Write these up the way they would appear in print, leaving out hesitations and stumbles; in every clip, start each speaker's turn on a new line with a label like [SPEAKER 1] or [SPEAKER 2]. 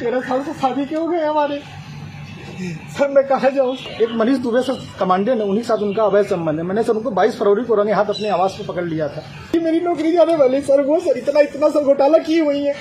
[SPEAKER 1] 13 साल से शादी के हो गए हमारे। सर मैं कहा जाऊँ, एक मनीष दुबे सर कमांडेंट है, उन्हीं के साथ उनका अवैध संबंध है। मैंने सर उनको 22 फरवरी को रंगे हाथ अपने आवास पे पकड़ लिया था। मेरी नौकरी जाने वाली सर, वो सर इतना सर घोटाला की हुई है,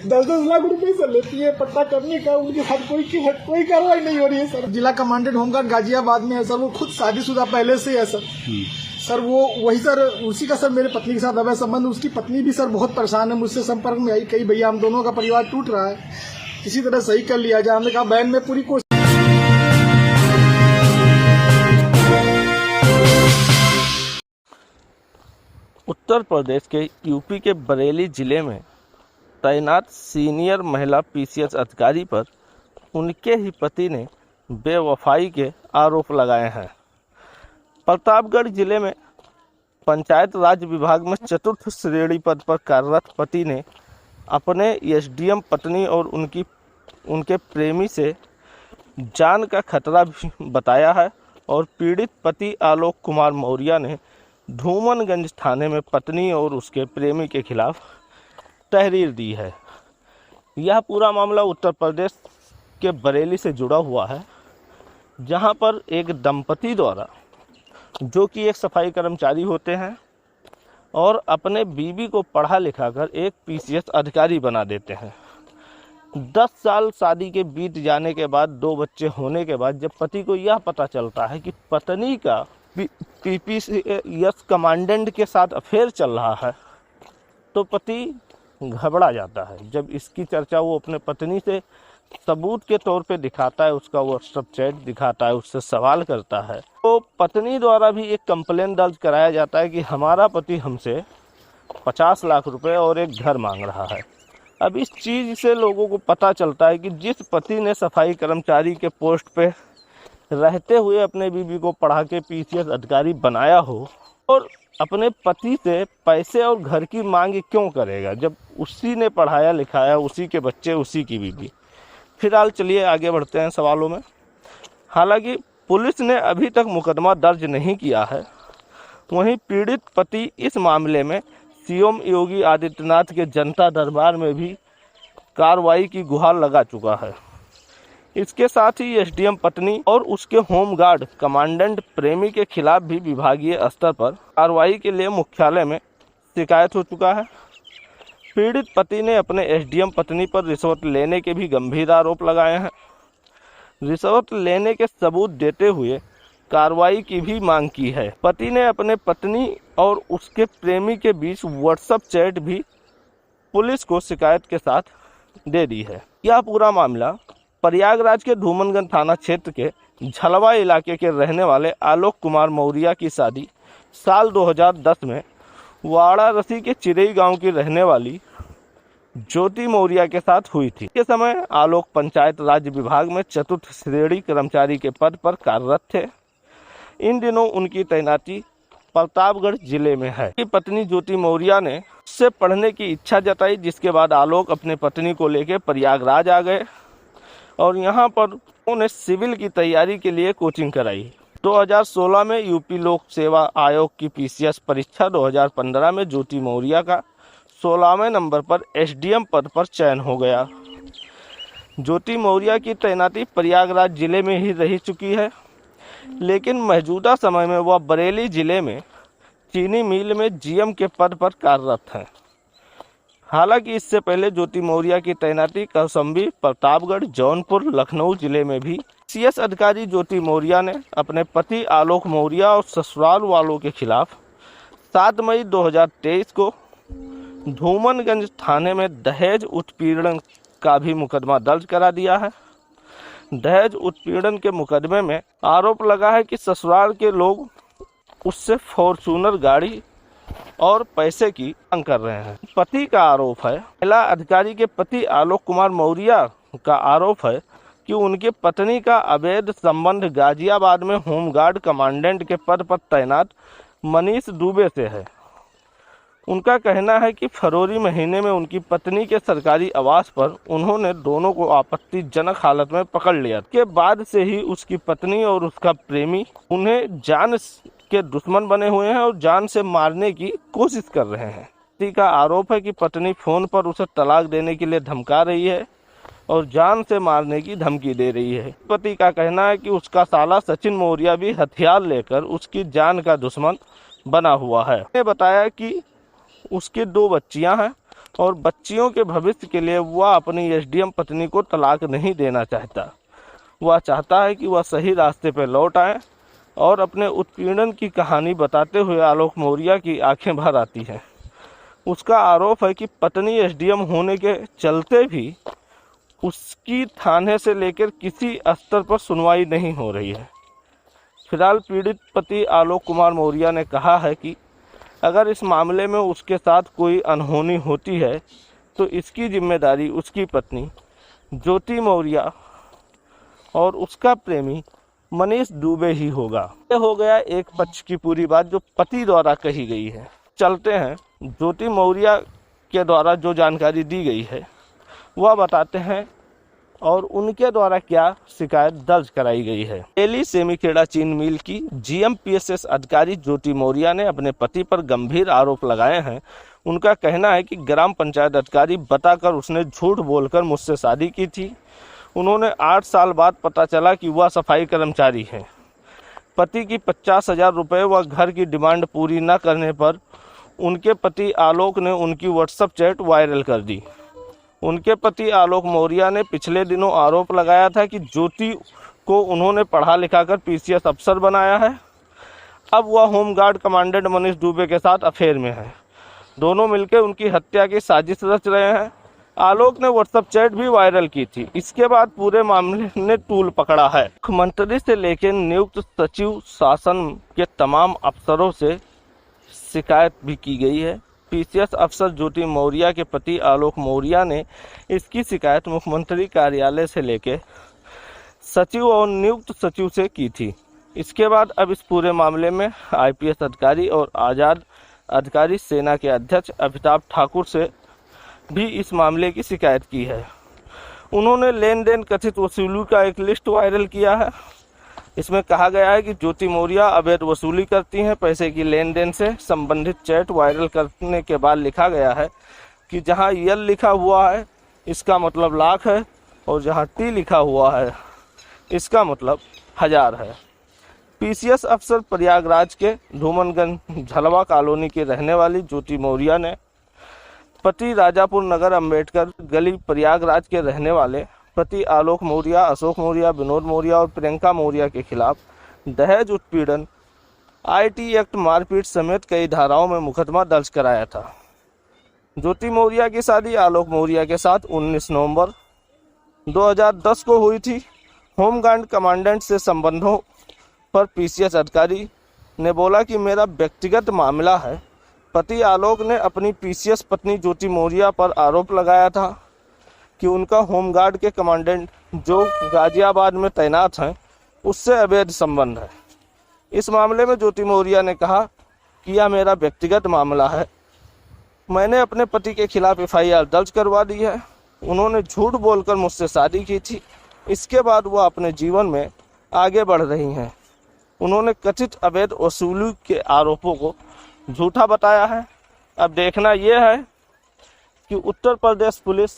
[SPEAKER 1] 10-10 लाख रुपए सर लेती है पट्टा करने का, उनके साथ कोई कार्रवाई नहीं हो रही है सर। जिला कमांडेंट होमगार्ड गाजियाबाद में है सर, वो खुद शादीशुदा पहले से है सर वो वही सर, उसी का सर मेरे पत्नी के साथ अवैध संबंध। उसकी पत्नी भी सर बहुत परेशान है, मुझसे संपर्क में आई, कई भैया हम दोनों का परिवार टूट रहा है, किसी तरह सही कर लिया जाए। हमने कहा बहन में पूरी कोशिश।
[SPEAKER 2] उत्तर प्रदेश के यूपी के बरेली जिले में तैनात सीनियर महिला पीसीएस अधिकारी पर उनके ही पति ने बेवफाई के आरोप लगाए हैं। प्रतापगढ़ जिले में पंचायत राज विभाग में चतुर्थ श्रेणी पद पर कार्यरत पति ने अपने एसडीएम पत्नी और उनके प्रेमी से जान का खतरा भी बताया है और पीड़ित पति आलोक कुमार मौर्य ने धूमनगंज थाने में पत्नी और उसके प्रेमी के खिलाफ तहरीर दी है। यह पूरा मामला उत्तर प्रदेश के बरेली से जुड़ा हुआ है, जहां पर एक दंपति द्वारा, जो कि एक सफाई कर्मचारी होते हैं और अपने बीवी को पढ़ा लिखा कर एक पीसीएस अधिकारी बना देते हैं। 10 साल शादी के बीत जाने के बाद, 2 बच्चे होने के बाद, जब पति को यह पता चलता है कि पत्नी का पीसीएस कमांडेंट के साथ अफेयर चल रहा है, तो पति घबरा जाता है। जब इसकी चर्चा वो अपने पत्नी से सबूत के तौर पे दिखाता है, उसका व्हाट्सएप चैट दिखाता है, उससे सवाल करता है, तो पत्नी द्वारा भी एक कंप्लेंट दर्ज कराया जाता है कि हमारा पति हमसे 50 लाख रुपए और एक घर मांग रहा है। अब इस चीज़ से लोगों को पता चलता है कि जिस पति ने सफाई कर्मचारी के पोस्ट पे रहते हुए अपने बीवी को पढ़ा के पीसीएस अधिकारी बनाया हो, और अपने पति से पैसे और घर की मांग क्यों करेगा जब उसी ने पढ़ाया लिखाया, उसी के बच्चे, उसी की बीवी। फिलहाल चलिए आगे बढ़ते हैं सवालों में। हालांकि पुलिस ने अभी तक मुकदमा दर्ज नहीं किया है। वहीं पीड़ित पति इस मामले में सीएम योगी आदित्यनाथ के जनता दरबार में भी कार्रवाई की गुहार लगा चुका है। इसके साथ ही एसडीएम पत्नी और उसके होमगार्ड कमांडेंट प्रेमी के खिलाफ भी विभागीय स्तर पर कार्रवाई के लिए मुख्यालय में शिकायत हो चुका है। पीड़ित पति ने अपने एसडीएम पत्नी पर रिश्वत लेने के भी गंभीर आरोप लगाए हैं। रिश्वत लेने के सबूत देते हुए कार्रवाई की भी मांग की है। पति ने अपने पत्नी और उसके प्रेमी के बीच व्हाट्सएप चैट भी पुलिस को शिकायत के साथ दे दी है। यह पूरा मामला प्रयागराज के धूमनगंज थाना क्षेत्र के झलवा इलाके के रहने वाले आलोक कुमार मौर्य की शादी साल 2010 में वाराणसी के चिरई गांव की रहने वाली ज्योति मौर्य के साथ हुई थी। इस समय आलोक पंचायत राज विभाग में चतुर्थ श्रेणी कर्मचारी के पद पर कार्यरत थे। इन दिनों उनकी तैनाती प्रतापगढ़ जिले में है। की पत्नी ज्योति मौर्य ने उससे पढ़ने की इच्छा जताई, जिसके बाद आलोक अपने पत्नी को लेकर प्रयागराज आ गए और यहाँ पर उन्होंने सिविल की तैयारी के लिए कोचिंग कराई। 2016 में यूपी लोक सेवा आयोग की पीसीएस परीक्षा 2015 में ज्योति मौर्य का 16वें नंबर पर एसडीएम पद पर चयन हो गया। ज्योति मौर्य की तैनाती प्रयागराज जिले में ही रह चुकी है, लेकिन मौजूदा समय में वह बरेली जिले में चीनी मिल में जीएम के पद पर कार्यरत हैं। हालांकि इससे पहले ज्योति मौर्य की तैनाती कौशाम्बी, प्रतापगढ़, जौनपुर, लखनऊ जिले में भी। सीएस अधिकारी ज्योति मौर्य ने अपने पति आलोक मौर्य और ससुराल वालों के खिलाफ 7 मई 2023 को धूमनगंज थाने में दहेज उत्पीड़न का भी मुकदमा दर्ज करा दिया है। दहेज उत्पीड़न के मुकदमे में आरोप लगा है कि ससुराल के लोग उससे फॉर्च्यूनर गाड़ी और पैसे की मांग कर रहे हैं। पति का आरोप है, महिला अधिकारी के पति आलोक कुमार मौर्य का आरोप है कि उनकी पत्नी का अवैध संबंध गाजियाबाद में होमगार्ड कमांडेंट के पद पर तैनात मनीष दुबे से है। उनका कहना है कि फरवरी महीने में उनकी पत्नी के सरकारी आवास पर उन्होंने दोनों को आपत्तिजनक हालत में पकड़ लिया। के बाद से ही उसकी पत्नी और उसका प्रेमी उन्हें जान के दुश्मन बने हुए हैं और जान से मारने की कोशिश कर रहे हैं। पति का आरोप है कि पत्नी फोन पर उसे तलाक देने के लिए धमका रही है। और जान से मारने की धमकी दे रही है। पति का कहना है कि उसका साला सचिन मौर्य भी हथियार लेकर उसकी जान का दुश्मन बना हुआ है। उसने बताया कि उसकी 2 बच्चियां हैं और बच्चियों के भविष्य के लिए वह अपनी एसडीएम पत्नी को तलाक नहीं देना चाहता। वह चाहता है कि वह सही रास्ते पर लौट आए और अपने उत्पीड़न की कहानी बताते हुए आलोक मौर्य की आंखें भर आती हैं। उसका आरोप है कि पत्नी एसडीएम होने के चलते भी उसकी थाने से लेकर किसी स्तर पर सुनवाई नहीं हो रही है। फिलहाल पीड़ित पति आलोक कुमार मौर्य ने कहा है कि अगर इस मामले में उसके साथ कोई अनहोनी होती है तो इसकी जिम्मेदारी उसकी पत्नी ज्योति मौर्य और उसका प्रेमी मनीष दुबे ही होगा। ये हो गया एक पक्ष की पूरी बात जो पति द्वारा कही गई है। चलते हैं ज्योति मौर्य के द्वारा जो जानकारी दी गई है वह बताते हैं और उनके द्वारा क्या शिकायत दर्ज कराई गई है। बरेली सेमीखेड़ा चीन मिल की जीएमपीएसएस अधिकारी ज्योति मौर्य ने अपने पति पर गंभीर आरोप लगाए हैं। उनका कहना है कि ग्राम पंचायत अधिकारी बताकर उसने झूठ बोलकर मुझसे शादी की थी। उन्होंने 8 साल बाद पता चला कि वह सफाई कर्मचारी है। पति की 50,000 रुपये व घर की डिमांड पूरी न करने पर उनके पति आलोक ने उनकी व्हाट्सएप चैट वायरल कर दी। उनके पति आलोक मौर्य ने पिछले दिनों आरोप लगाया था कि ज्योति को उन्होंने पढ़ा लिखा कर पीसीएस अफसर बनाया है। अब वह होमगार्ड कमांडेंट मनीष दुबे के साथ अफेयर में है। दोनों मिलकर उनकी हत्या की साजिश रच रहे हैं। आलोक ने व्हाट्सएप चैट भी वायरल की थी। इसके बाद पूरे मामले ने तूल पकड़ा है। मुख्यमंत्री से लेकर नियुक्त सचिव शासन के तमाम अफसरों से शिकायत भी की गई है। पीसीएस अफसर ज्योति मौर्य के पति आलोक मौर्य ने इसकी शिकायत मुख्यमंत्री कार्यालय से लेकर सचिव और नियुक्त सचिव से की थी। इसके बाद अब इस पूरे मामले में आईपीएस अधिकारी और आज़ाद अधिकारी सेना के अध्यक्ष अमिताभ ठाकुर से भी इस मामले की शिकायत की है। उन्होंने लेन देन कथित वसूली का एक लिस्ट वायरल किया है। इसमें कहा गया है कि ज्योति मौर्य अवैध वसूली करती हैं। पैसे की लेन देन से संबंधित चैट वायरल करने के बाद लिखा गया है कि जहां यल लिखा हुआ है इसका मतलब लाख है और जहां टी लिखा हुआ है इसका मतलब 1000 है। पीसीएस अफसर प्रयागराज के धूमनगंज झलवा कॉलोनी के रहने वाली ज्योति मौर्य ने पति राजापुर नगर अंबेडकर गली प्रयागराज के रहने वाले पति आलोक मौर्य, अशोक मौर्य, विनोद मौर्य और प्रियंका मौर्य के खिलाफ दहेज उत्पीड़न, आईटी एक्ट, मारपीट समेत कई धाराओं में मुकदमा दर्ज कराया था। ज्योति मौर्य की शादी आलोक मौर्य के साथ 19 नवंबर 2010 को हुई थी। होमगार्ड कमांडेंट से संबंधों पर पीसीएस अधिकारी ने बोला कि मेरा व्यक्तिगत मामला है। पति आलोक ने अपनी पीसीएस पत्नी ज्योति मौर्य पर आरोप लगाया था कि उनका होमगार्ड के कमांडेंट जो गाजियाबाद में तैनात हैं उससे अवैध संबंध है। इस मामले में ज्योति मौर्य ने कहा कि यह मेरा व्यक्तिगत मामला है। मैंने अपने पति के खिलाफ एफआईआर दर्ज करवा दी है। उन्होंने झूठ बोलकर मुझसे शादी की थी। इसके बाद वह अपने जीवन में आगे बढ़ रही हैं। उन्होंने कथित अवैध वसूली के आरोपों को झूठा बताया है। अब देखना यह है कि उत्तर प्रदेश पुलिस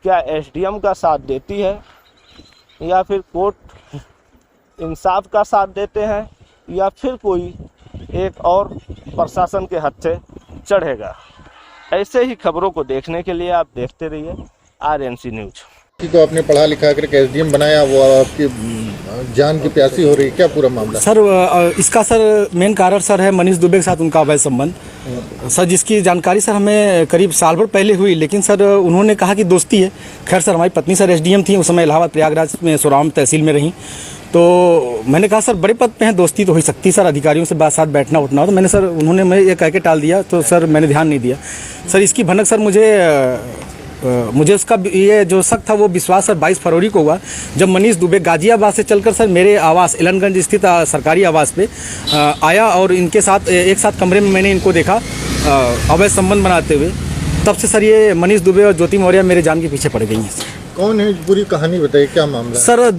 [SPEAKER 2] क्या एसडीएम का साथ देती है या फिर कोर्ट इंसाफ का साथ देते हैं या फिर कोई एक और प्रशासन के हाथ से चढ़ेगा। ऐसे ही खबरों को देखने के लिए आप देखते रहिए आरएनसी न्यूज।
[SPEAKER 3] तो आपने पढ़ा लिखा करके एसडीएम बनाया, वो आपकी जान की प्यासी हो रही है, क्या पूरा मामला?
[SPEAKER 4] सर इसका सर मेन कारण सर है मनीष दुबे के साथ उनका अवैध संबंध सर, जिसकी जानकारी सर हमें करीब साल भर पहले हुई, लेकिन सर उन्होंने कहा कि दोस्ती है। खैर सर हमारी पत्नी सर एसडीएम थी उस समय, इलाहाबाद प्रयागराज में सोराम तहसील में रहीं। तो मैंने कहा सर बड़े पद पे हैं, दोस्ती तो हो सकती सर, अधिकारियों से साथ बैठना उठना हो। तो मैंने सर उन्होंने मैं ये कह के टाल दिया, तो सर मैंने ध्यान नहीं दिया। सर इसकी भनक सर मुझे उसका ये जो शक था वो विश्वास सर 22 फरवरी को हुआ, जब मनीष दुबे गाजियाबाद से चलकर सर मेरे आवास एलनगंज स्थित सरकारी आवास पे आया और इनके साथ एक साथ कमरे में मैंने इनको देखा अवैध संबंध बनाते हुए। तब से सर ये मनीष दुबे और ज्योति मौर्य मेरे जान के पीछे पड़ गई हैं।
[SPEAKER 3] कौन है, पूरी कहानी बताइए, क्या मामला?
[SPEAKER 4] सर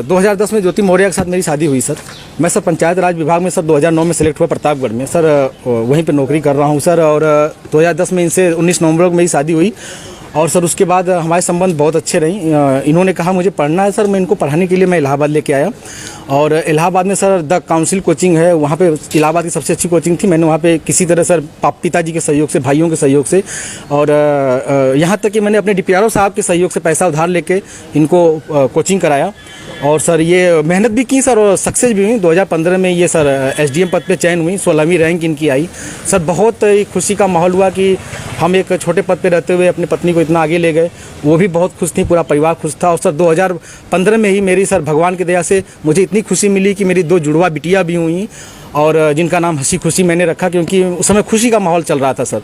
[SPEAKER 4] 2010 में ज्योति मौर्य के साथ मेरी शादी हुई सर। मैं सर पंचायत राज विभाग में सर 2009 में सेलेक्ट हुआ प्रतापगढ़ में सर, वहीं पे नौकरी कर रहा हूँ सर। और 2010 में इनसे 19 नवंबर को मेरी शादी हुई और सर उसके बाद हमारे संबंध बहुत अच्छे रही। इन्होंने कहा मुझे पढ़ना है सर, मैं इनको पढ़ाने के लिए मैं इलाहाबाद लेके आया और इलाहाबाद में सर द काउंसिल कोचिंग है, वहाँ पे इलाहाबाद की सबसे अच्छी कोचिंग थी। मैंने वहाँ पे किसी तरह सर पिताजी के सहयोग से, भाइयों के सहयोग से और यहाँ तक कि मैंने अपने DPRO साहब के सहयोग से पैसा उधार लेके इनको कोचिंग कराया और सर ये मेहनत भी की सर और सक्सेस भी हुई। 2015 में ये सर SDM पद पे चयन हुई, 16वीं रैंक इनकी आई। सर बहुत ही खुशी का माहौल हुआ कि हम एक छोटे पद पे रहते हुए अपनी पत्नी को इतना आगे ले गए। वो भी बहुत खुश थी, पूरा परिवार खुश था। और सर 2015 में ही मेरी सर भगवान की दया से मुझे इतनी खुशी मिली कि मेरी 2 जुड़वा बिटिया भी हुई और जिनका नाम हंसी खुशी मैंने रखा, क्योंकि उस समय खुशी का माहौल चल रहा था सर।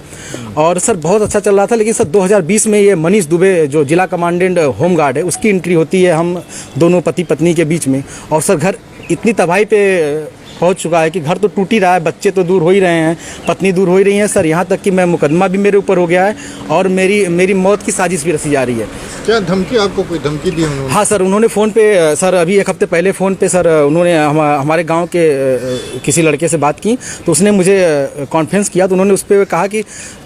[SPEAKER 4] और सर बहुत अच्छा चल रहा था। लेकिन सर 2020 में ये मनीष दुबे जो जिला कमांडेंट होमगार्ड है, उसकी एंट्री होती है हम दोनों पति पत्नी के बीच में। और सर घर इतनी तबाही पे पहुंच चुका है कि घर तो टूट ही रहा है, बच्चे तो दूर हो ही रहे हैं, पत्नी दूर हो ही रही है सर। यहाँ तक कि मैं मुकदमा भी मेरे ऊपर हो गया है और मेरी मौत की साजिश भी रची जा रही है।
[SPEAKER 3] क्या धमकी, आपको कोई धमकी दी उन्होंने?
[SPEAKER 4] हाँ सर, उन्होंने फ़ोन पे सर अभी 1 हफ्ते पहले फ़ोन पे सर उन्होंने हमारे गांव के किसी लड़के से बात की, तो उसने मुझे कॉन्फ्रेंस किया। तो उन्होंने उस पर कहा कि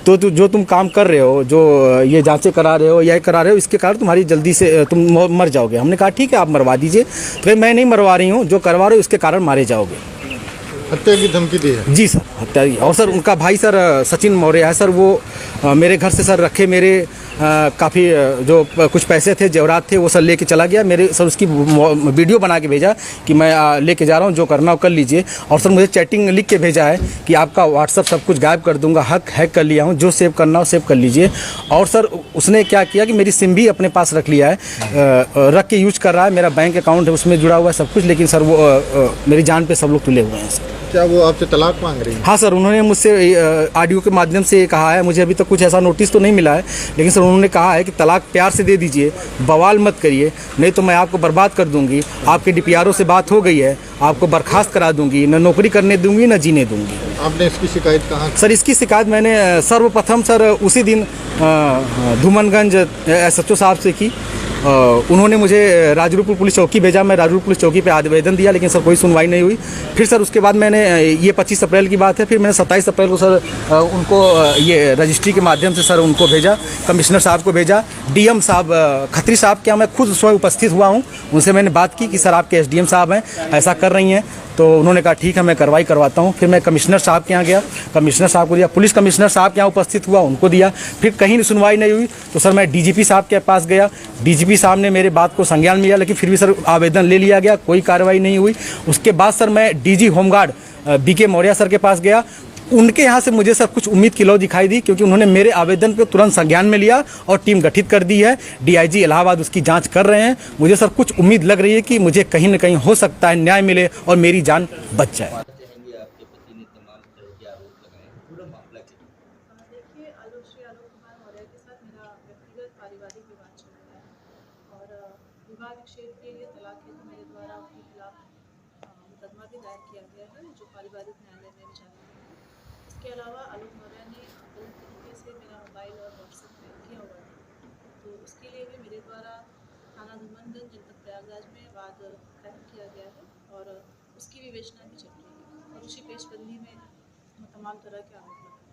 [SPEAKER 4] तो जो तुम काम कर रहे हो, जो ये जांचें करा रहे हो या करा रहे हो, इसके कारण तुम्हारी जल्दी से तुम मर जाओगे। हमने कहा ठीक है आप मरवा दीजिए। तो मैं नहीं मरवा रही हूँ, जो करवा रहे हो इसके कारण मारे जाओगे।
[SPEAKER 3] हत्या की धमकी दी है?
[SPEAKER 4] जी सर, हत्या की। और सर उनका भाई सर सचिन मौर्य है सर, वो मेरे घर से सर रखे मेरे काफ़ी जो कुछ पैसे थे, जेवरात थे, वो सर लेके चला गया। मेरे सर उसकी वीडियो बना के भेजा कि मैं लेके जा रहा हूँ, जो करना हो कर लीजिए। और सर मुझे चैटिंग लिख के भेजा है कि आपका व्हाट्सअप सब कुछ गायब कर दूंगा, हैक कर लिया हूँ, जो सेव करना हो सेव कर लीजिए। और सर उसने क्या किया कि मेरी सिम भी अपने पास रख लिया है, रख के यूज कर रहा है। मेरा बैंक अकाउंट है उसमें जुड़ा हुआ है सब कुछ, लेकिन सर वो मेरी जान पे सब लोग तुले हुए हैं सर।
[SPEAKER 3] क्या वो आपसे तलाक मांग रही है?
[SPEAKER 4] हाँ सर, उन्होंने मुझसे ऑडियो के माध्यम से कहा है, मुझे अभी तक कुछ ऐसा नोटिस तो नहीं मिला है, लेकिन सर उन्होंने कहा है कि तलाक प्यार से दे दीजिए, बवाल मत करिए, नहीं तो मैं आपको बर्बाद कर दूंगी। आपके DPRO से बात हो गई है, आपको बर्खास्त करा दूंगी, न नौकरी करने दूंगी न जीने दूंगी।
[SPEAKER 3] आपने इसकी शिकायत कहाँ?
[SPEAKER 4] सर इसकी शिकायत मैंने सर्वप्रथम सर उसी दिन धूमनगंज SHO साहब से की। उन्होंने मुझे राजरूपुर पुलिस चौकी भेजा, मैं राजरूपुर पुलिस चौकी पे आवेदन दिया, लेकिन सर कोई सुनवाई नहीं हुई। फिर सर उसके बाद मैंने ये 25 अप्रैल की बात है, फिर मैंने 27 अप्रैल को सर उनको ये रजिस्ट्री के माध्यम से सर उनको भेजा, कमिश्नर साहब को भेजा। DM साहब खत्री साहब के यहाँ मैं खुद स्वयं उपस्थित हुआ हूँ, उनसे मैंने बात की कि सर आपके SDM साहब हैं ऐसा कर रही हैं, तो उन्होंने कहा ठीक है मैं कार्रवाई करवाता हूँ। फिर मैं कमिश्नर साहब के यहाँ गया, कमिश्नर साहब को दिया, पुलिस कमिश्नर साहब के यहाँ उपस्थित हुआ, उनको दिया। फिर कहीं सुनवाई नहीं हुई तो सर मैं DGP साहब के पास गया, DGP साहब ने मेरे बात को संज्ञान में लिया, लेकिन फिर भी सर आवेदन ले लिया गया, कोई कार्रवाई नहीं हुई। उसके बाद सर मैं DG home guard BK Maurya sir के पास गया, उनके यहाँ से मुझे सर कुछ उम्मीद की लौ दिखाई दी, क्योंकि उन्होंने मेरे आवेदन को तुरंत संज्ञान में लिया और टीम गठित कर दी है। DIG इलाहाबाद उसकी जांच कर रहे हैं। मुझे सर कुछ उम्मीद लग रही है कि मुझे कहीं न कहीं हो सकता है न्याय मिले और मेरी जान बच जाए।
[SPEAKER 5] आपके पति ने तमाम तरह के आरोप लगाए, पूरा मामला क्या?
[SPEAKER 6] देखिए, श्री आलोक कुमार मौर्य के साथ मेरा व्यक्तिगत पारिवारिक विवाद चल रहा है और विवाह विच्छेद के लिए तलाक हेतु मेरे द्वारा उनके खिलाफ मुकदमा भी दायर किया गया है, जो पारिवारिक न्यायालय में विचाराधीन है। इसके अलावा आलोक मौर्य ने गलत तरीके से मेरा मोबाइल और व्हाट्सएप हैक किया हुआ था, तो उसके लिए भी मेरे द्वारा थाना धूमनगंज जनपद प्रयागराज में वाद कायम किया गया है और उसकी विवेचना भी चल रही है और उसी पेशबंदी में तमाम तरह के आरोप लगा